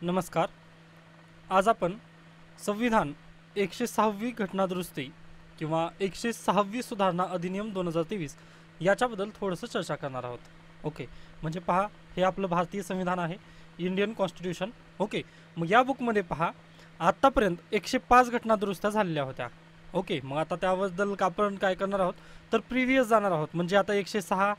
नमस्कार. आज आपण संविधान 106वी घटनादुरुस्ती किंवा 106वी सुधारणा अधिनियम 2023 याच्याबद्दल थोडंसं चर्चा करणार आहोत. ओके, म्हणजे पहा, हे आपलं भारतीय संविधान आहे, इंडियन कॉन्स्टिट्यूशन. ओके, मग या बुकमध्ये पहा, आत्तापर्यंत 105 घटनादुरुस्त्या झालेल्या होत्या. ओके, मग आता त्याबद्दल आपण काय करणार आहोत तर प्रिव्हियस जाणार आहोत. म्हणजे आता 106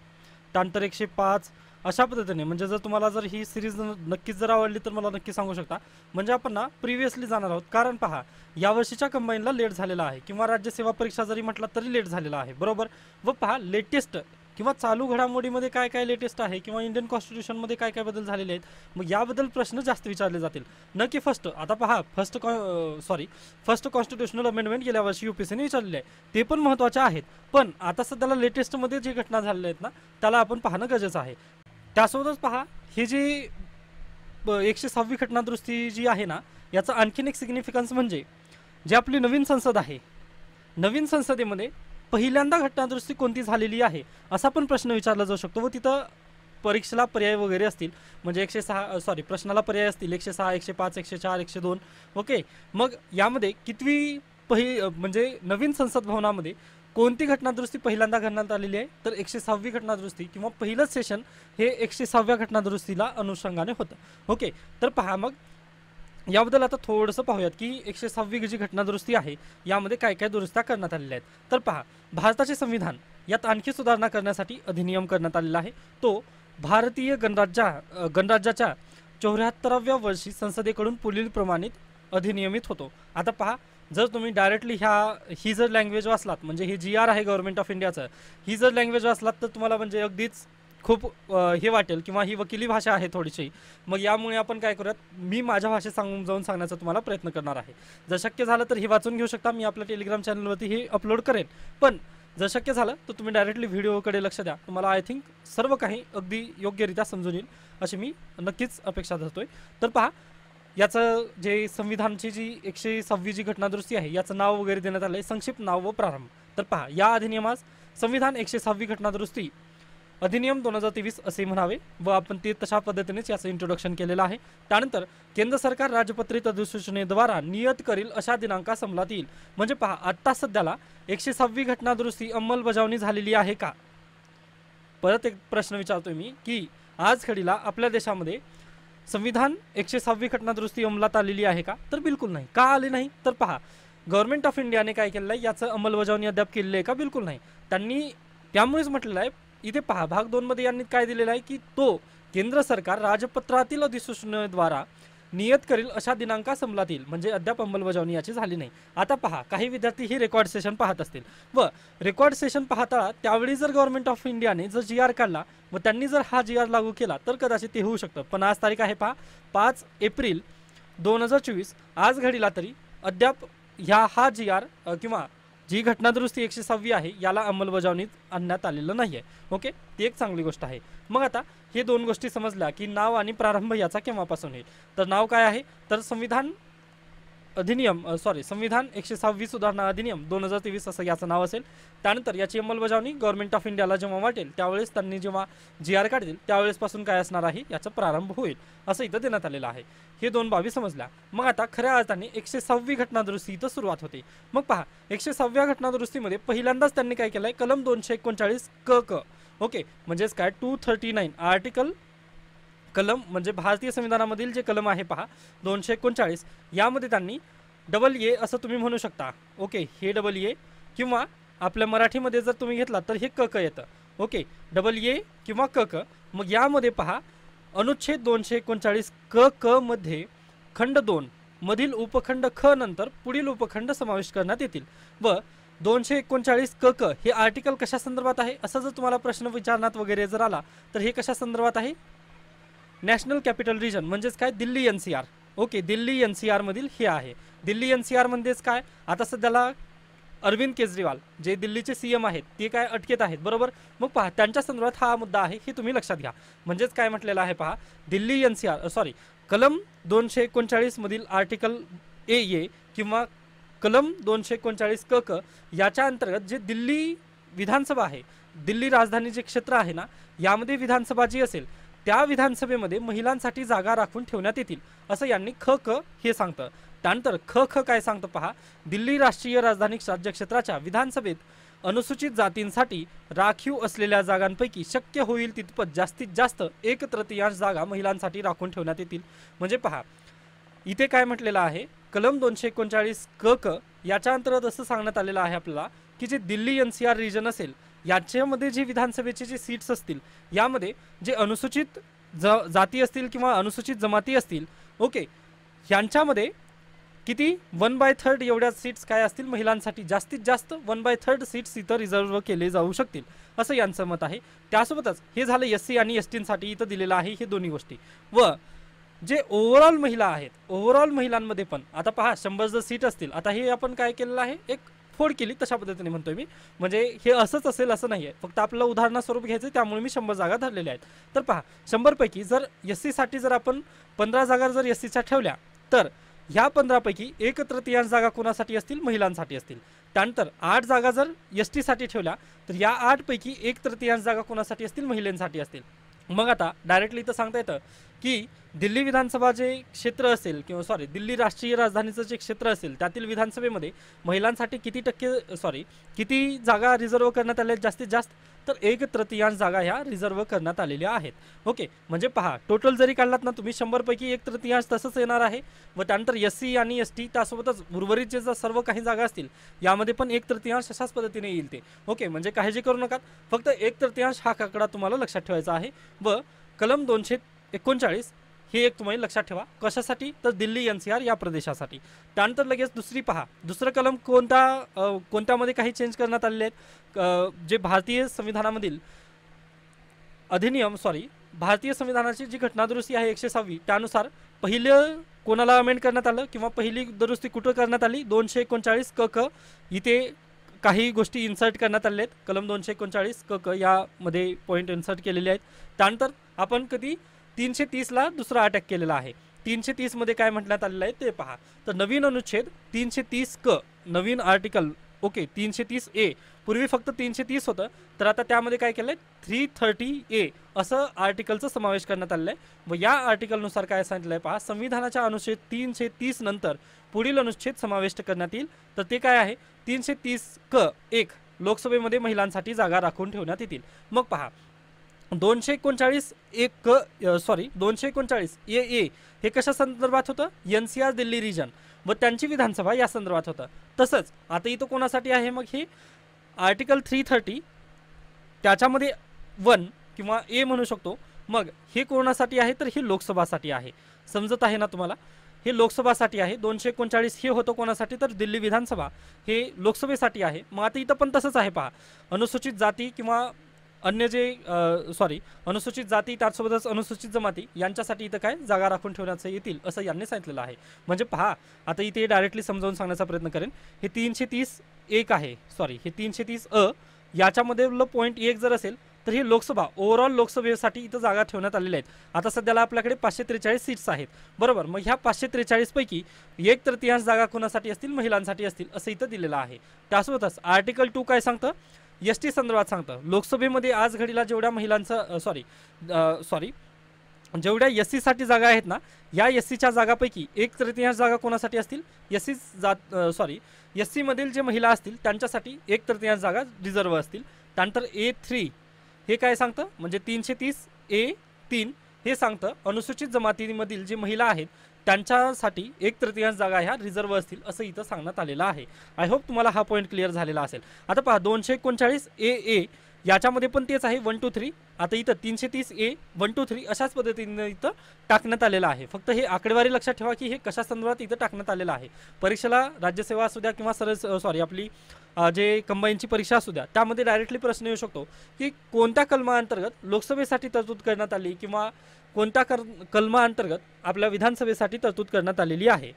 त्यानंतर 105 अशा पद्धतीने. म्हणजे जर तुम्हाला जर ही सिरीज नक्कीच जर आवडली तर मला नक्की सांगू शकता. म्हणजे आपण ना प्रिव्हियसली जाणार आहोत, कारण पहा, यावर्षीच्या कंबाईनला लेट झालेला आहे किंवा राज्यसेवा परीक्षा जरी म्हटलं तरी लेट झालेला आहे, बरोबर. व पहा, लेटेस्ट किंवा चालू घडामोडीमध्ये काय काय लेटेस्ट आहे किंवा इंडियन कॉन्स्टिट्यूशनमध्ये काय काय बदल झालेले आहेत, मग याबद्दल प्रश्न जास्त विचारले जातील. नक्की फर्स्ट, आता पहा, फर्स्ट कॉन्स्टिट्यूशनल अमेंडमेंट गेल्या वर्षी UPSCने विचारलेले आहे, ते पण महत्त्वाचे आहेत. पण आता सध्याला लेटेस्टमध्ये जे घटना झालेल्या आहेत ना, त्याला आपण पाहणं गरजेचं आहे. त्यासोबतच पहा, हे जे 106वी घटनादुरुस्ती जी आहे ना, याचा आणखीन एक सिग्निफिकन्स म्हणजे जे आपली नवीन संसद आहे, नवीन संसदेमध्ये पहिल्यांदा घटनादुरुस्ती कोणती झालेली आहे असा पण प्रश्न विचारला जाऊ शकतो. व तिथं परीक्षेला पर्याय वगैरे असतील. म्हणजे प्रश्नाला पर्याय असतील 106, 105, 104, 102. ओके, मग यामध्ये कितवी म्हणजे नवीन संसद भवनामध्ये कोणती घटनादुरुस्ती पहिल्यांदा करण्यात आलेली आहे तर 106वी घटनादुरुस्ती किंवा पहिलंच सेशन हे 106व्या घटनादुरुस्तीला अनुषंगाने होतं. ओके, तर पहा, मग याबद्दल आता थोडंसं पाहूयात की 106वी जी घटनादुरुस्ती आहे यामध्ये काय काय दुरुस्त्या करण्यात आलेल्या आहेत. तर पहा, भारताचे संविधान यात आणखी सुधारणा करण्यासाठी अधिनियम करण्यात आलेला आहे. तो भारतीय गणराज्याच्या 74व्या वर्षी संसदेकडून पुढील प्रमाणित अधिनियमित होतो. आता पहा, जर तुम्ही डायरेक्टली ही जर लँग्वेज वाचलात, म्हणजे हे GR आहे गव्हर्नमेंट ऑफ इंडियाचं, ही जर लँग्वेज वाचलात तर तुम्हाला म्हणजे अगदीच खूप हे वाटेल किंवा ही वकिली भाषा आहे थोडीशी. मग यामुळे आपण काय करूयात, मी माझ्या भाषेत समजावून सांगण्याचा तुम्हाला प्रयत्न करणार आहे. जर शक्य झालं तर हे वाचून घेऊ शकता, मी आपल्या टेलिग्राम चॅनलवरती हे अपलोड करेन. पण जर शक्य झालं तर तुम्ही डायरेक्टली व्हिडिओकडे लक्ष द्या, तुम्हाला आय थिंक सर्व काही अगदी योग्यरित्या समजून येईल अशी मी नक्कीच अपेक्षा धरतोय. तर पहा, याचं जे संविधानची जी 106वी जी घटनादुरुस्ती आहे याचं नाव वगैरे देण्यात आलं आहे, संक्षिप्त नाव व प्रारंभ. तर पहा, या अधिनियमास संविधान 106वी घटनादुरुस्ती अधिनियम 2023 असे म्हणावे व आपण ते तशा पद्धतीनेच याचं इंट्रोडक्शन केलेलं आहे. त्यानंतर केंद्र सरकार राजपत्रित अधिसूचनेद्वारा नियत करील अशा दिनांकास अंमलात येईल. म्हणजे पहा, आत्ता सध्याला 106वी घटनादुरुस्ती अंमलबजावणी झालेली आहे का? परत एक प्रश्न विचारतोय मी की आज घडीला आपल्या देशामध्ये संविधान 106वी घटनादुरुस्ती अंमलात आलेली आहे का? तर बिलकुल नाही. का आली नाही? तर पहा, गव्हर्नमेंट ऑफ इंडियाने काय केलेलं आहे, याचं अंमलबजावणी अद्याप केलेली आहे का? बिलकुल नाही. त्यांनी त्यामुळेच म्हटलेलं आहे, इथे पहा, भाग 2 मध्ये यांनी काय दिलेलं आहे की तो केंद्र सरकार राजपत्रातील अधिसूचनेद्वारा नियत करील अशा दिनांकास अंमलात येईल. म्हणजे अद्याप अंमलबजावणी याची झाली नाही. आता पहा, काही विद्यार्थी हे रेकॉर्ड सेशन पाहत असतील व रेकॉर्ड सेशन पाहता त्यावेळी जर गव्हर्नमेंट ऑफ इंडियाने जर GR काढला व त्यांनी जर हा GR लागू केला तर कदाचित ते होऊ शकतं. पण आज तारीख आहे पहा 5 एप्रिल 2024. आज घडीला तरी अद्याप हा GR किंवा जी घटनादुरुस्ती 106वी आहे याला अंमलबजावणीत आणण्यात आलेलं नाही आहे. ओके, ती एक चांगली गोष्ट आहे. मग आता हे दोन गोष्टी समजल्या की नाव आणि प्रारंभ याचा केव्हापासून होईल. तर नाव काय आहे तर संविधान 106वी सुधारणा अधिनियम 2023 असं याचं नाव असेल. त्यानंतर याची अंमलबजावणी गव्हर्नमेंट ऑफ इंडियाला जेव्हा वाटेल त्यावेळेस त्यांनी जेव्हा GR काढतील त्यावेळेसपासून काय असणार आहे याचा प्रारंभ होईल असं इथं देण्यात आलेलं आहे. हे दोन बाबी समजल्या. मग आता खऱ्या अर्थाने 106वी घटनादुरुस्ती इथं सुरुवात होते. मग पहा, 106व्या घटनादुरुस्तीमध्ये पहिल्यांदाच त्यांनी काय केलं आहे, कलम 239 क. ओके, म्हणजेच काय 239 आर्टिकल कलम, म्हणजे भारतीय संविधानामधील जे कलम आहे पहा 239, यामध्ये त्यांनी AA असं तुम्ही म्हणू शकता. ओके, हे AA किंवा आपल्या मराठीमध्ये जर तुम्ही घेतला तर हे क येतं. ओके, AA किंवा क. मग यामध्ये पहा, अनुच्छेद 239 क मध्ये खंड 2 मधील उपखंड ख नंतर पुढील उपखंड समाविष्ट करण्यात येतील. व 239 क हे आर्टिकल कशा संदर्भात आहे असं जर तुम्हाला प्रश्न विचारण्यात वगैरे जर आला तर हे कशा संदर्भात आहे, नॅशनल कॅपिटल रिजन म्हणजेच काय Delhi NCR. Okay, Delhi NCR मधील हे आहे. दिल्ली NCR म्हणजेच काय, आता सध्याला अरविंद केजरीवाल जे दिल्लीचे CM आहेत ते काय अटकेत आहेत, बरोबर. मग पहा, त्यांच्या संदर्भात हा मुद्दा आहे हे तुम्ही लक्षात घ्या. म्हणजेच काय म्हटलेलं आहे पहा, दिल्ली NCR कलम 239 मधील आर्टिकल AA किंवा कलम 239 क याच्या अंतर्गत जे दिल्ली विधानसभा आहे, दिल्ली राजधानी जे क्षेत्र आहे ना, यामध्ये विधानसभा जी असेल त्या विधानसभेमध्ये महिलांसाठी जागा राखून ठेवण्यात येतील असं यांनी ख क हे सांगतं. त्यानंतर ख ख काय सांगतं पहा, दिल्ली राष्ट्रीय राजधानी राज्यक्षेत्राच्या विधानसभेत अनुसूचित जातींसाठी राखीव असलेल्या जागांपैकी शक्य होईल तितपत जास्तीत जास्त 1/3 जागा महिलांसाठी राखून ठेवण्यात येतील. म्हणजे पहा इथे काय म्हटलेलं आहे, कलम 239 क क याच्या अंतर्गत असं सांगण्यात आलेलं आहे आपल्याला की जे दिल्ली NCR रिजन असेल याच्यामध्ये जे विधानसभेचे जे सीट्स असतील यामध्ये जे अनुसूचित जाती असतील किंवा अनुसूचित जमाती असतील, ओके, यांच्यामध्ये किती 1/3 एवढ्या सीट्स काय असतील महिलांसाठी, जास्तीत जास्त 1/3 सीट्स इथं रिझर्व केले जाऊ शकतील असं यांचं मत आहे. त्यासोबतच हे झालं SC आणि STंसाठी इथं दिलेलं आहे हे दोन्ही गोष्टी. व जे ओव्हरऑल महिला आहेत, ओव्हरऑल महिलांमध्ये पण आता पहा 100 जर सीट असतील, आता हे आपण काय केलेलं आहे, एक फोड केली तशा पद्धतीने म्हणतोय मी, म्हणजे हे असंच असेल असं नाही आहे, फक्त आपल्याला उदाहरणास्वरूप घ्यायचं त्यामुळे मी 100 जागा धरलेल्या आहेत. तर पहा 100 पैकी जर SC साठी जर आपण 15 जागा जर SCच्या ठेवल्या तर ह्या 15 पैकी 1/3 जागा कोणासाठी असतील, महिलांसाठी असतील. त्यानंतर 8 जागा जर ST साठी ठेवल्या तर या 8 पैकी 1/3 जागा कोणासाठी असतील, महिलांसाठी असतील. मग आता डायरेक्टली इथं सांगता येतं की दिल्ली विधानसभा जे क्षेत्र असेल किंवा सॉरी दिल्ली राष्ट्रीय राजधानीचं जे क्षेत्र असेल त्यातील विधानसभेमध्ये महिलांसाठी किती जागा रिझर्व करण्यात आल्या जास्तीत जास्त, तर 1/3 जागा ह्या रिझर्व करण्यात आलेल्या आहेत. ओके, म्हणजे पहा टोटल जरी काढलात ना तुम्ही 100 पैकी 1/3 तसंच येणार आहे. व त्यानंतर SC आणि ST त्यासोबतच उर्वरित जे सर्व काही जागा असतील यामध्ये पण 1/3 अशाच पद्धतीने येईल ते. ओके, म्हणजे काळजी करू नका, फक्त 1/3 हा आकडा तुम्हाला लक्षात ठेवायचा आहे. व कलम 239 हे एक तुम्हाला लक्षात ठेवा, कशासाठी, तर दिल्ली NCR या प्रदेशासाठी. त्यानंतर लगेच दुसरी पहा, दुसरं कलम कोणत्यामध्ये काही चेंज करण्यात आलेले आहेत, जे भारतीय संविधानामधील भारतीय संविधानाची जी घटनादुरुस्ती आहे 106वी त्यानुसार पहिलं कोणाला अमेंड करण्यात आलं किंवा पहिली दुरुस्ती कुठं करण्यात आली, 239 क क इथे काही गोष्टी इन्सर्ट करण्यात आलेल्या आहेत. कलम 239 क क यामध्ये पॉईंट इन्सर्ट केलेले आहेत. त्यानंतर आपण कधी 330ला दुसरा अटॅक केलेला आहे. 330 मध्ये काय म्हटण्यात आलेलं आहे ते पहा, तर नवीन अनुच्छेद 330 क नवीन आर्टिकल, ओके, 330A पूर्वी फक्त 330 होतं, तर आता त्यामध्ये काय केलं आहे 330A असं आर्टिकलचा समावेश करण्यात आलेला आहे. व या आर्टिकलनुसार काय सांगितलं आहे पहा, संविधानाच्या अनुच्छेद 330 नंतर पुढील अनुच्छेद समाविष्ट करण्यात येईल. तर ते काय आहे 330 क 1 लोकसभेमध्ये महिलांसाठी जागा राखून ठेवण्यात येतील. मग पहा 239 AA हे कशा संदर्भात होतं, NCR दिल्ली रिजन व त्यांची विधानसभा या संदर्भात होतं. तसंच आता इथं कोणासाठी आहे, मग हे आर्टिकल 330 त्याच्यामध्ये 1 किंवा A म्हणू शकतो. मग हे कोणासाठी आहे, तर हे लोकसभासाठी आहे. समजत आहे ना तुम्हाला, हे लोकसभासाठी आहे. 239 हे होतं कोणासाठी, तर दिल्ली विधानसभा हे लोकसभेसाठी आहे. मग आता इथं पण तसंच आहे पहा, अनुसूचित जाती किंवा अन्य जे अनुसूचित जाती त्यासोबतच अनुसूचित जमाती यांच्यासाठी इथं काय जागा राखून ठेवण्याचं येतील असं यांनी सांगितलेलं आहे. म्हणजे पहा आता इथे डायरेक्टली समजावून सांगण्याचा प्रयत्न करेन. हे 330 आहे, हे 330 याच्यामध्ये पॉईंट 1 जर असेल तर ही लोकसभा ओव्हरऑल लोकसभेसाठी इथं जागा ठेवण्यात आलेल्या आहेत. आता सध्याला आपल्याकडे 543 सीट्स आहेत, बरोबर. मग ह्या 543 पैकी 1/3 जागा कोणासाठी असतील, महिलांसाठी असतील असं इथं दिलेलं आहे. त्यासोबतच आर्टिकल 2 काय सांगतं, ST संदर्भात सांगतं. लोकसभेमध्ये आज घडीला जेवढ्या महिलांचं जेवढ्या SC साठी जागा आहेत ना, या SCच्या जागापैकी 1/3 जागा कोणासाठी असतील, SC मधील जे महिला असतील त्यांच्यासाठी 1/3 जागा रिझर्व असतील. त्यानंतर A3 हे काय सांगतं, म्हणजे 330A3 हे सांगतं अनुसूचित जमातीमधील जे महिला आहेत त्यांच्यासाठी 1/3 जागा ह्या रिझर्व असतील असं इथं सांगण्यात आलेलं आहे. आय होप तुम्हाला हा पॉईंट क्लिअर झालेला असेल. आता पहा 239 AA याच्यामध्ये पण तेच आहे 1 2 3. आता इथं 330A 1 2 3 अशाच पद्धतीने इथं टाकण्यात आलेलं आहे. फक्त हे आकडेवारी लक्षात ठेवा की हे कशा संदर्भात इथं टाकण्यात आलेलं आहे. परीक्षेला राज्यसेवा असू द्या किंवा आपली जे कंबाईनची परीक्षा असू द्या त्यामध्ये डायरेक्टली प्रश्न येऊ शकतो की कोणत्या कलमाअंतर्गत लोकसभेसाठी तरतूद करण्यात आली किंवा कोणत्या कलमाअंतर्गत आपल्या विधानसभेसाठी तरतूद करण्यात आलेली आहे.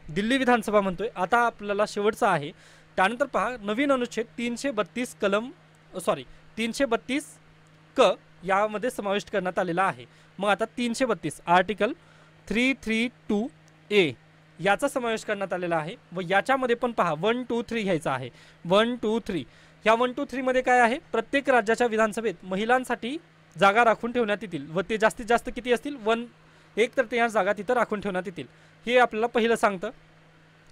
दिल्ली विधानसभा म्हणतोय. आता आपल्याला शेवटचा आहे. त्यानंतर पहा नवीन अनुच्छेद 332 क यामध्ये समाविष्ट करण्यात आलेला आहे. मग आता 332 आर्टिकल 332A याचा समावेश करण्यात आलेला आहे. व याच्यामध्ये पण पहा 1 2 3 घ्यायचा आहे. 1 2 3 ह्या 1 2 3 मध्ये काय आहे, प्रत्येक राज्याच्या विधानसभेत महिलांसाठी जागा राखून ठेवण्यात येतील व ते जास्तीत जास्त किती असतील 1/3 जागा तिथं राखून ठेवण्यात येतील. हे आपल्याला पहिलं सांगतं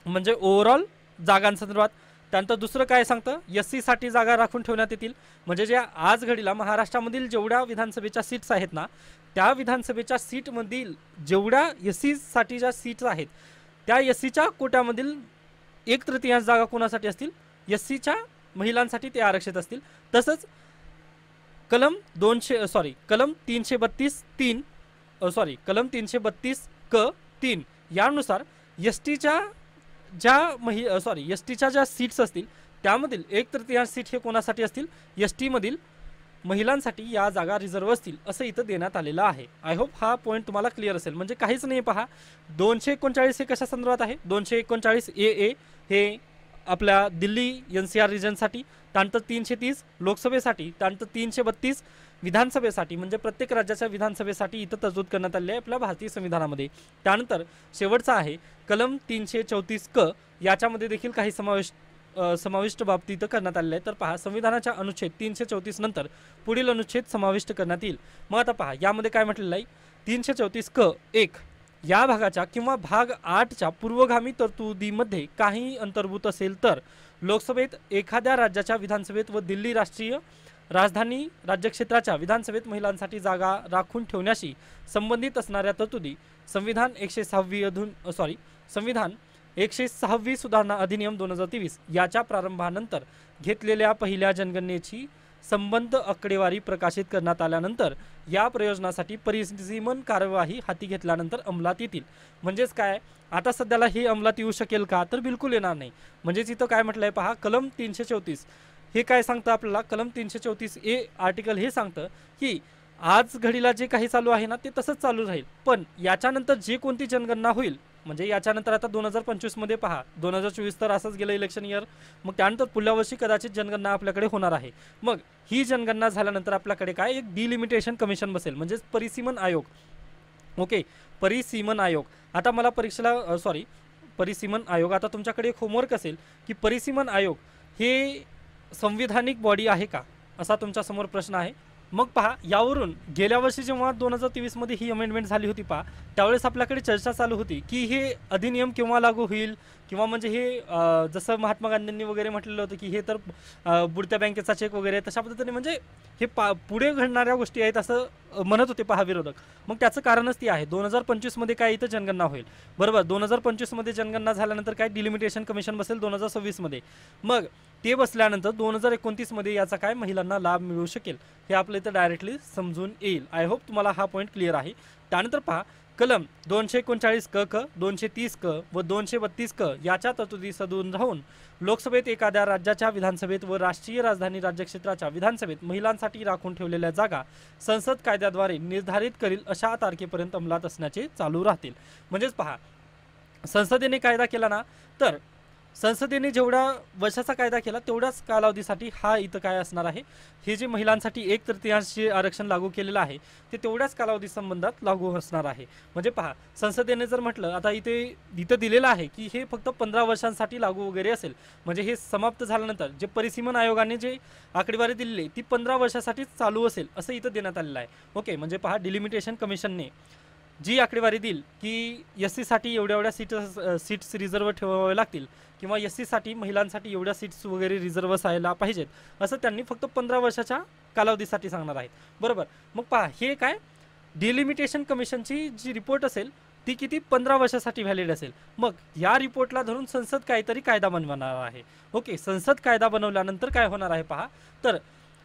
म्हणजे ओव्हरऑल जागांसंदर्भात. त्यानंतर दुसरं काय सांगतं, SC साठी जागा राखून ठेवण्यात येतील. म्हणजे ज्या आज घडीला महाराष्ट्रामधील जेवढ्या विधानसभेच्या सीट्स आहेत ना, त्या विधानसभेच्या सीटमधील जेवढ्या SC साठी ज्या सीट्स आहेत त्या SCच्या कोट्यामधील 1/3 जागा कोणासाठी असतील, SCच्या महिलांसाठी ते आरक्षित असतील. तसंच कलम 332(3) यानुसार एसटीच्या ज्या सीट्स असतील त्यामधील 1/3 सीट हे कोणासाठी असतील, ST मधील महिलांसाठी या जागा रिझर्व असतील असं इथं देण्यात आलेलं आहे. आय होप हा पॉईंट तुम्हाला क्लिअर असेल. म्हणजे काहीच नाही पहा, 239 हे कशा संदर्भात आहे, 239 AA हे आपल्या दिल्ली NCR रिजनसाठी, त्यानंतर 330 लोकसभेसाठी, त्यानंतर 332 विधानसभेसाठी म्हणजे प्रत्येक राज्याच्या विधानसभेसाठी इथं तरतूद करण्यात आली आहे आपल्या भारतीय संविधानामध्ये. त्यानंतर शेवटचा आहे कलम 334(क) याच्यामध्ये देखील काही समाविष्ट बाबती इथं करण्यात आलेल्या आहे. तर पहा, संविधानाच्या अनुच्छेद 334 नंतर पुढील अनुच्छेद समाविष्ट करण्यात येईल. मग आता पहा यामध्ये काय म्हटलेलं आहे, 334(क)(1) या भागाच्या किंवा भाग 8च्या पूर्वगामी तरतुदीमध्ये काही अंतर्भूत असेल तर लोकसभेत एखाद्या राज्याच्या विधानसभेत व दिल्ली राष्ट्रीय राजधानी राज्यक्षेत्राच्या विधानसभेत महिलांसाठी जागा राखून ठेवण्याशी संबंधित असणाऱ्या तरतुदी संविधान 106वी सुधारणा अधिनियम 2023 याच्या प्रारंभानंतर घेतलेल्या पहिल्या जनगणनेची संबंध आकडेवारी प्रकाशित करण्यात आल्यानंतर या प्रयोजनासाठी परिसीमन कार्यवाही हाती घेतल्यानंतर अंमलात येतील. म्हणजेच काय, आता सध्याला हे अंमलात येऊ शकेल का, तर बिलकुल येणार नाही. म्हणजेच इथं काय म्हटलंय पहा, कलम 334 हे काय सांगतं आपल्याला, कलम 334A आर्टिकल हे सांगतं की आज घडीला जे काही चालू आहे ना ते तसंच चालू राहील, पण याच्यानंतर जे कोणती जनगणना होईल, म्हणजे याच्यानंतर आता 2025 मध्ये पहा, 2024 तर असंच गेलं इलेक्शन इयर, मग त्यानंतर पुढल्या वर्षी कदाचित जनगणना आपल्याकडे होणार आहे. मग ही जनगणना झाल्यानंतर आपल्याकडे काय एक डिलिमिटेशन कमिशन बसेल, म्हणजेच परिसीमन आयोग. ओके, परिसीमन आयोग. आता मला परिसीमन आयोग, आता तुमच्याकडे एक होमवर्क असेल की परिसीमन आयोग हे संविधानिक बॉडी आहे का, असा तुमच्या समोर प्रश्न आहे. मग पहा, यावरून गेल्या वर्षी जेव्हा 2023 मध्ये ही अमेंडमेंट झाली होती पहा, त्यावेळेस आपल्याकडे चर्चा चालू होती की हे अधिनियम केव्हा लागू होईल, किंवा म्हणजे हे जसं महात्मा गांधींनी वगैरे म्हटलेलं होतं की हे तर बुडत्या बँकेचा चेक वगैरे तशा पद्धतीने, म्हणजे हे पुढे घडणाऱ्या गोष्टी आहेत असं म्हणत होते पहा विरोधक. मग त्याचं कारणच ती आहे, 2025 मध्ये काय इथं जनगणना होईल, बरोबर. 2025 मध्ये जनगणना झाल्यानंतर काय डिलिमिटेशन कमिशन बसेल 2026 मध्ये. मग ते बसल्यानंतर 2029 मध्ये याचा काय महिलांना लाभ मिळू शकेल हे आपल्या इथं डायरेक्टली समजून येईल. आय होप तुम्हाला हा पॉईंट क्लिअर आहे. त्यानंतर पहा, कलम 239(क), 230(क) व 232(क) याच्या तरतुदी सदून राहून लोकसभेत एखाद्या राज्याच्या विधानसभेत व राष्ट्रीय राजधानी राज्यक्षेत्राच्या विधानसभेत महिलांसाठी राखून ठेवलेल्या जागा संसद कायद्याद्वारे निर्धारित करील अशा तारखेपर्यंत अंमलात असण्याचे चालू राहतील. म्हणजेच पहा, संसदेने कायदा केला ना, तर संसदेने जेवढा वर्षाचा कायदा केला तेवढ्याच कालावधीसाठी हा इथं काय असणार आहे, हे जे महिलांसाठी 1/3 आरक्षण लागू केलेलं आहे ते तेवढ्याच कालावधी संबंधात लागू असणार आहे. म्हणजे पहा, संसदेने जर म्हटलं, आता इथं दिलेलं आहे की हे फक्त 15 वर्षांसाठी लागू वगैरे असेल, म्हणजे हे समाप्त झाल्यानंतर जे परिसीमन आयोगाने जे आकडेवारी दिलेली ती 15 वर्षासाठी चालू असेल असं इथं देण्यात आलेलं आहे. ओके, म्हणजे पहा, डिलिमिटेशन कमिशनने जी आकडेवारी देईल की SC साठी एवढ्या सीट्स रिझर्व ठेवावे लागतील, किंवा SC साठी महिलांसाठी एवढ्या सीट्स वगैरे रिझर्व असायला पाहिजेत, असं त्यांनी फक्त 15 वर्षाच्या कालावधीसाठी सांगणार आहेत, बरोबर. मग पहा, हे काय डिलिमिटेशन कमिशनची जी रिपोर्ट असेल ती किती 15 वर्षासाठी व्हॅलिड असेल. मग या रिपोर्टला धरून संसद काहीतरी कायदा बनवणार आहे. ओके, संसद कायदा बनवल्यानंतर काय होणार आहे पहा, तर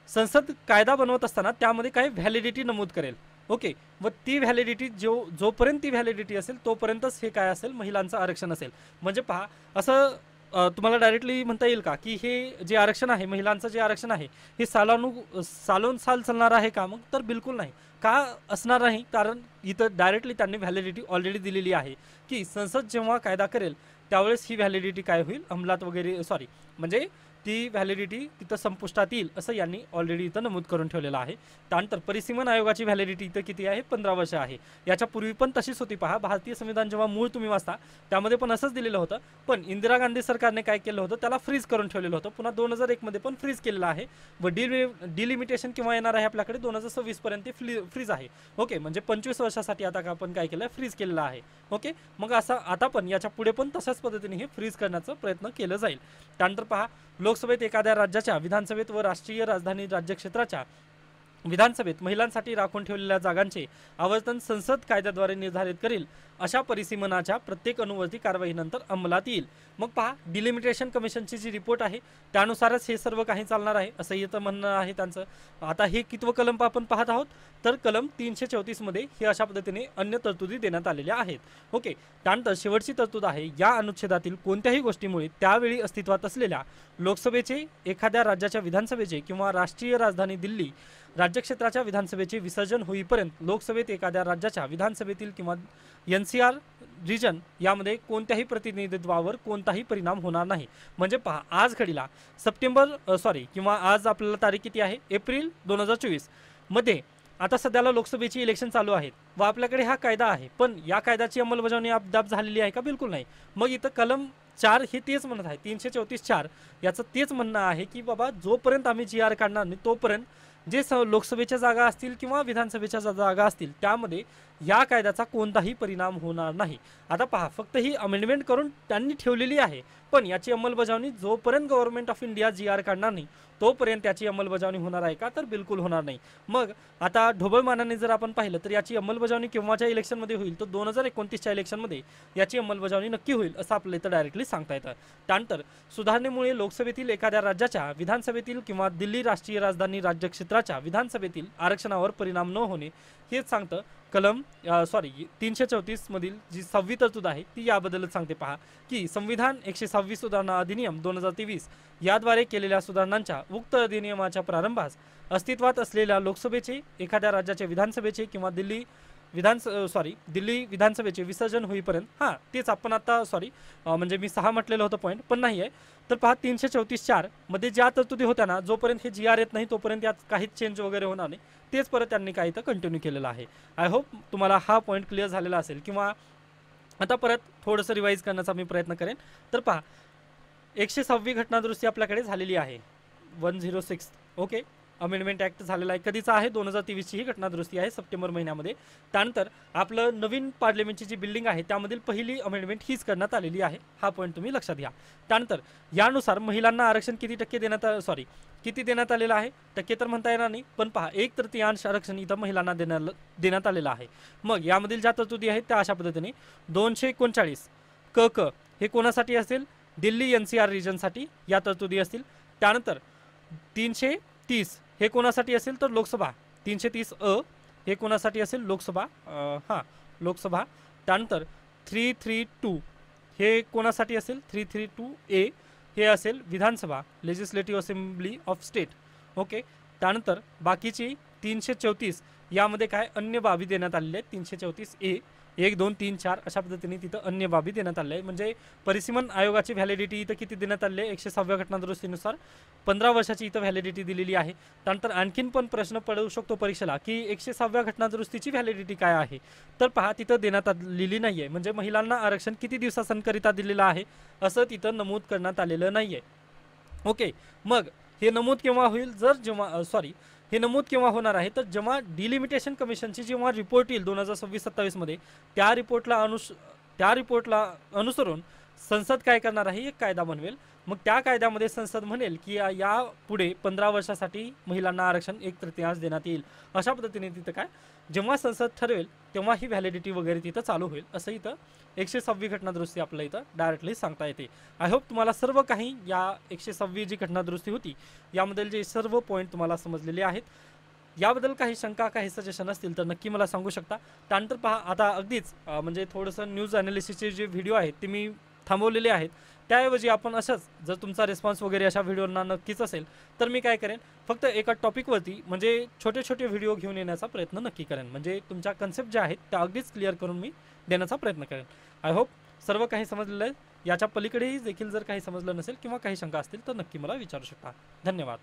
संसद कायदा बनवत असताना त्यामध्ये काय व्हॅलिडिटी नमूद करेल. ओके, व ती व्हॅलिडिटी जोपर्यंत ती व्हॅलिडिटी असेल तोपर्यंतच हे काय असेल, महिलांचं आरक्षण असेल. म्हणजे पहा, असं तुम्हाला डायरेक्टली म्हणता येईल का की हे जे आरक्षण आहे, महिलांचं जे आरक्षण आहे, हे सालोन साल चालणार आहे का, मग तर बिलकुल नाही. का असणार नाही, कारण इथं डायरेक्टली त्यांनी व्हॅलिडिटी ऑलरेडी दिलेली आहे की संसद जेव्हा कायदा करेल त्यावेळेस ही व्हॅलिडिटी काय होईल, अंमलात वगैरे म्हणजे ती व्हॅलिडिटी तिथं संपुष्टात येईल असं यांनी ऑलरेडी इथं नमूद करून ठेवलेलं आहे. त्यानंतर परिसीमन आयोगाची व्हॅलिडिटी इथं किती आहे, 15 वर्ष आहे. याच्यापूर्वी पण तशीच होती. पहा, भारतीय संविधान जेव्हा मूळ तुम्ही वाचता त्यामध्ये पण असंच दिलेलं होतं, पण इंदिरा गांधी सरकारने काय केलं होतं, त्याला फ्रीज करून ठेवलेलं होतं. पुन्हा 2001 मध्ये पण फ्रीज केलेलं आहे व डिलिमिटेशन किंवा येणार आहे आपल्याकडे 2026 पर्यंत फ्रीज आहे. ओके, म्हणजे 25 वर्षासाठी आता आपण काय केलं, फ्रीज केलेलं आहे. ओके, मग असं आता पण याच्या पुढे पण तशाच पद्धतीने हे फ्रीज करण्याचा प्रयत्न केलं जाईल. त्यानंतर पहा, लोकसभेत एखाद्या राज्याच्या विधानसभेत व राष्ट्रीय राजधानी राज्यक्षेत्राच्या विधानसभेत महिलांसाठी राखून ठेवलेल्या जागांचे आवर्तन संसद कायद्याद्वारे निर्धारित करेल अशा परिसीमनाच्या प्रत्येक अनुवर्ती कारवाईनंतर अंमलात येईल. मग पहा, डिलिमिटेशन कमिशनची जी रिपोर्ट आहे त्यानुसारच हे सर्व काही चालणार आहे असं इथं म्हणणं आहे त्यांचं. आता हे कितवं कलम आपण पाहत आहोत, तर कलम 334 मध्ये हे अशा पद्धतीने अन्य तरतुदी देण्यात आलेल्या आहेत. ओके, त्यानंतर शेवटची तरतूद आहे, या अनुच्छेदातील कोणत्याही गोष्टीमुळे त्यावेळी अस्तित्वात असलेल्या लोकसभेचे, एखाद्या राज्याच्या विधानसभेचे किंवा राष्ट्रीय राजधानी दिल्ली राज्यक्षेत्राच्या विधानसभेचे विसर्जन होईपर्यंत लोकसभेत एखाद्या राज्याच्या विधानसभेतील किंवा NCR रिजन यामध्ये कोणत्याही प्रतिनिधित्वावर कोणताही परिणाम होणार नाही. म्हणजे पहा, आज घडीला किंवा आज आपल्याला तारीख किती आहे, एप्रिल 2024 मध्ये आता सध्याला लोकसभेची इलेक्शन चालू आहेत व आपल्याकडे हा कायदा आहे, पण या कायद्याची अंमलबजावणी अद्याप झालेली आहे का, बिलकुल नाही. मग इथं कलम 4 हे तेच म्हणत आहे, 334(4) याचं तेच म्हणणं आहे की बाबा जोपर्यंत आम्ही GR काढणार नाही तोपर्यंत जे लोकसभेच्या जागा असतील किंवा विधानसभेच्या जागा असतील त्यामध्ये या कायद्याचा कोणताही परिणाम होणार नाही. आता पहा, फक्त ही अमेंडमेंट करून त्यांनी ठेवलेली आहे, पण याची अंमलबजावणी जोपर्यंत गव्हर्नमेंट ऑफ इंडिया GR काढणार नाही तोपर्यंत याची अंमलबजावणी होणार आहे का, तर बिलकुल होणार नाही. मग आता ढोबळमानाने जर आपण पाहिलं तर याची अंमलबजावणी केव्हाच्या इलेक्शनमध्ये होईल, तर 2029च्या इलेक्शनमध्ये याची अंमलबजावणी नक्की होईल असं आपल्याला इथं डायरेक्टली सांगता येतं. त्यानंतर सुधारणेमुळे लोकसभेतील एखाद्या राज्याच्या विधानसभेतील किंवा दिल्ली राष्ट्रीय राजधानी राज्यक्षेत्राच्या विधानसभेतील आरक्षणावर परिणाम न होणे हेच सांगतं कलम 334 मधील जी 6वी तरतूद आहे ती याबद्दलच सांगते. पहा की संविधान 106 सुधारणा अधिनियम 2023 याद्वारे केलेल्या सुधारणांच्या उक्त अधिनियमाच्या प्रारंभास अस्तित्वात असलेल्या लोकसभेचे, एखाद्या राज्याच्या विधानसभेचे किंवा दिल्ली विधानसभेचे विसर्जन होईपर्यंत, हां तेच आपण आता म्हणजे मी 6 म्हटलेलं होतं पॉईंट, पण नाही आहे. तर पहा, 334(4) मध्ये ज्या तरतुदी होत्या ना, जोपर्यंत हे GR येत नाही तोपर्यंत यात काहीच चेंज वगैरे होणार नाही, तेच परत त्यांनी काही तर कंटिन्यू केलेलं आहे. आय होप तुम्हाला हा पॉईंट क्लिअर झालेला असेल, किंवा आता परत थोडंसं रिवाईज करण्याचा मी प्रयत्न करेन. तर पहा, 106वी घटनादुरुस्ती आपल्याकडे झालेली आहे, 106. ओके, अमेंडमेंट ॲक्ट झालेला आहे. कधीचा आहे, 2023ची ही घटनादुरुस्ती आहे, सप्टेंबर महिन्यामध्ये. त्यानंतर आपलं नवीन पार्लमेंटची जी बिल्डिंग आहे त्यामधील पहिली अमेंडमेंट हीच करण्यात आलेली आहे. हा पॉईंट तुम्ही लक्षात घ्या. त्यानंतर यानुसार महिलांना आरक्षण किती देण्यात आलेलं आहे, टक्के तर म्हणता येणार नाही, पण पहा 1/3 आरक्षण इथं महिलांना देण्यात आलेलं आहे. मग यामधील ज्या तरतुदी आहेत त्या अशा पद्धतीने 239 क हे कोणासाठी असेल, दिल्ली NCR रिजनसाठी या तरतुदी असतील. त्यानंतर 330 हे कोणासाठी असेल, तर लोकसभा. 330 हे कोणासाठी असेल, लोकसभा. लोकसभा. त्यानंतर 332 हे कोणासाठी असेल, 332A हे असेल विधानसभा, legislative assembly of state. Okay, त्यानंतर बाकीची 334 यामध्ये काय अन्य बाबी देण्यात आलेल्या आहेत. 334A 1, 2, 3, 4 अशा पद्धतीने तिथं अन्य बाबी देण्यात आल्या आहे. म्हणजे परिसीमन आयोगाची व्हॅलिडिटी इथं किती देण्यात आली आहे, 106व्या घटनादुरुस्तीनुसार 15 वर्षाची इथं व्हॅलिडिटी दिलेली आहे. त्यानंतर आणखीन पण प्रश्न पडू शकतो परीक्षेला की 106व्या घटनादुरुस्तीची व्हॅलिडिटी काय आहे, तर पहा तिथं देण्यात आलेली नाही आहे. म्हणजे महिलांना आरक्षण किती दिवसांकरिता दिलेलं आहे असं तिथं नमूद करण्यात आलेलं नाही आहे. ओके, मग हे नमूद केव्हा होईल, हे नमूद केव्हा होणार आहे, तर जेव्हा डिलिमिटेशन कमिशनची जेव्हा रिपोर्ट येईल 2026-27 मध्ये, त्या रिपोर्टला अनुसरून संसद काय करणार आहे, एक कायदा बनवेल. मग त्या कायद्यामध्ये संसद म्हणेल की या पुढे 15 वर्षासाठी महिलांना आरक्षण 1/3 देण्यात येईल. अशा पद्धतीने तिथं काय जेव्हा संसद ठरवेल तेव्हा ही व्हॅलिडिटी वगैरे तिथं चालू होईल असं इथं 106वी घटनादुरुस्ती आपल्याला इथं डायरेक्टली सांगता येते. आय होप तुम्हाला सर्व काही या 106वी जी घटनादुरुस्ती होती यामधील जे सर्व पॉईंट तुम्हाला समजलेले आहेत. याबद्दल काही शंका, काही सजेशन असतील तर नक्की मला सांगू शकता. त्यानंतर पहा, आता अगदीच म्हणजे थोडंसं न्यूज ॲनालिसिसचे जे व्हिडिओ आहेत ते मी थांबवलेले आहेत. त्याऐवजी आपण असंच, जर तुमचा रिस्पॉन्स वगैरे अशा व्हिडिओंना नक्कीच असेल तर मी काय करेन, फक्त एका टॉपिकवरती म्हणजे छोटे छोटे व्हिडिओ घेऊन येण्याचा प्रयत्न नक्की करेन. म्हणजे तुमच्या कन्सेप्ट ज्या आहेत त्या अगदीच क्लिअर करून मी देण्याचा प्रयत्न करेन. आय होप सर्व काही समजलेलं आहे. याच्या पलीकडेही देखील जर काही समजलं नसेल किंवा काही शंका असतील तर नक्की मला विचारू शकता. धन्यवाद.